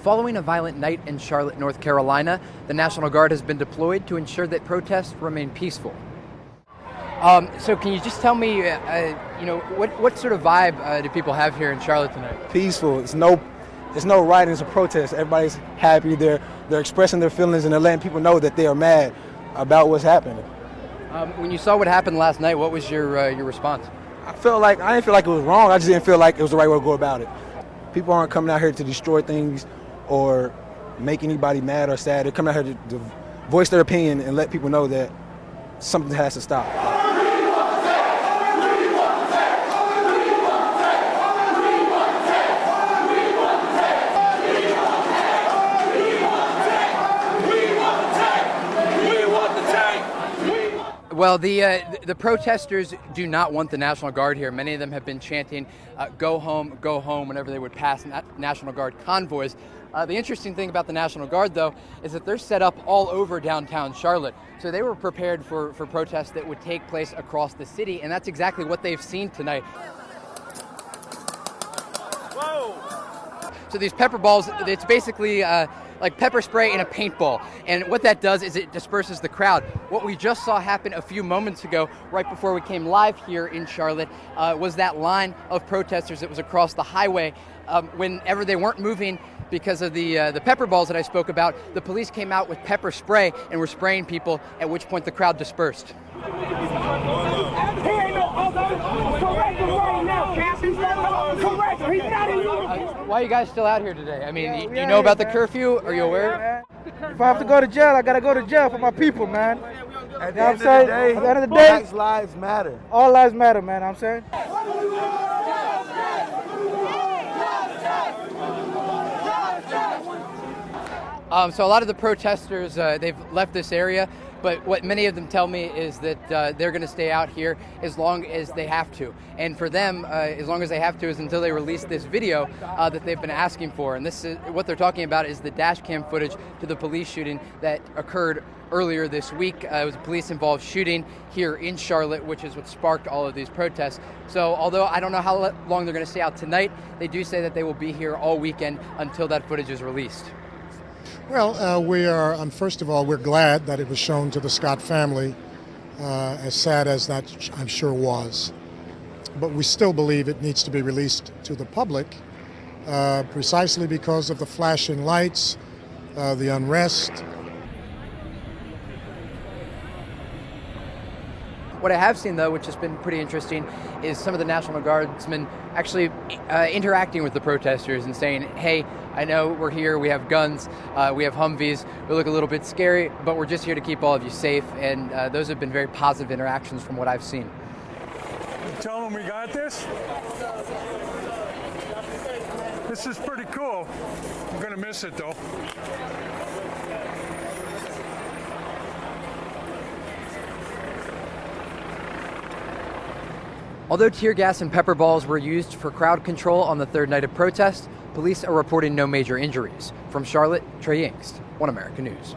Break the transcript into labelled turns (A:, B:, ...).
A: Following a violent night in Charlotte, North Carolina, the National Guard has been deployed to ensure that protests remain peaceful. So can you just tell me, what sort of vibe do people have here in Charlotte tonight?
B: Peaceful. It's no rioting, it's a protest. Everybody's happy. They're expressing their feelings and they're letting people know that they are mad about what's happening.
A: When you saw what happened last night, what was your response?
B: I didn't feel like it was wrong. I just didn't feel like it was the right way to go about it. People aren't coming out here to destroy things or make anybody mad or sad. They're coming out here to voice their opinion and let people know that something has to stop.
A: Well, the protesters do not want the National Guard here. Many of them have been chanting, go home, whenever they would pass National Guard convoys. The interesting thing about the National Guard, though, is that they're set up all over downtown Charlotte. So they were prepared for protests that would take place across the city, and that's exactly what they've seen tonight. Whoa! So these pepper balls, it's basically like pepper spray in a paintball. And what that does is it disperses the crowd. What we just saw happen a few moments ago, right before we came live here in Charlotte, was that line of protesters that was across the highway. Whenever they weren't moving because of the pepper balls that I spoke about, the police came out with pepper spray and were spraying people, at which point the crowd dispersed. Why are you guys still out here today? I mean, you know about the curfew? Are you aware?
C: If I have to go to jail, I gotta go to jail for my people, man.
B: At the end of the day, Black lives matter.
C: All lives matter, man. I'm saying.
A: So a lot of the protesters, they've left this area, but what many of them tell me is that they're going to stay out here as long as they have to. And for them, as long as they have to is until they release this video that they've been asking for. And this is what they're talking about is the dash cam footage to the police shooting that occurred earlier this week. It was a police-involved shooting here in Charlotte, which is what sparked all of these protests. So although I don't know how long they're going to stay out tonight, they do say that they will be here all weekend until that footage is released.
D: Well, first of all, we're glad that it was shown to the Scott family, as sad as that I'm sure was. But we still believe it needs to be released to the public, precisely because of the flashing lights, the unrest.
A: What I have seen, though, which has been pretty interesting, is some of the National Guardsmen actually interacting with the protesters and saying, hey, I know we're here, we have guns, we have Humvees, we look a little bit scary, but we're just here to keep all of you safe. And those have been very positive interactions from what I've seen.
E: Tell them we got this. This is pretty cool. I'm going to miss it, though.
A: Although tear gas and pepper balls were used for crowd control on the third night of protest, police are reporting no major injuries. From Charlotte, Trey Yingst, One America News.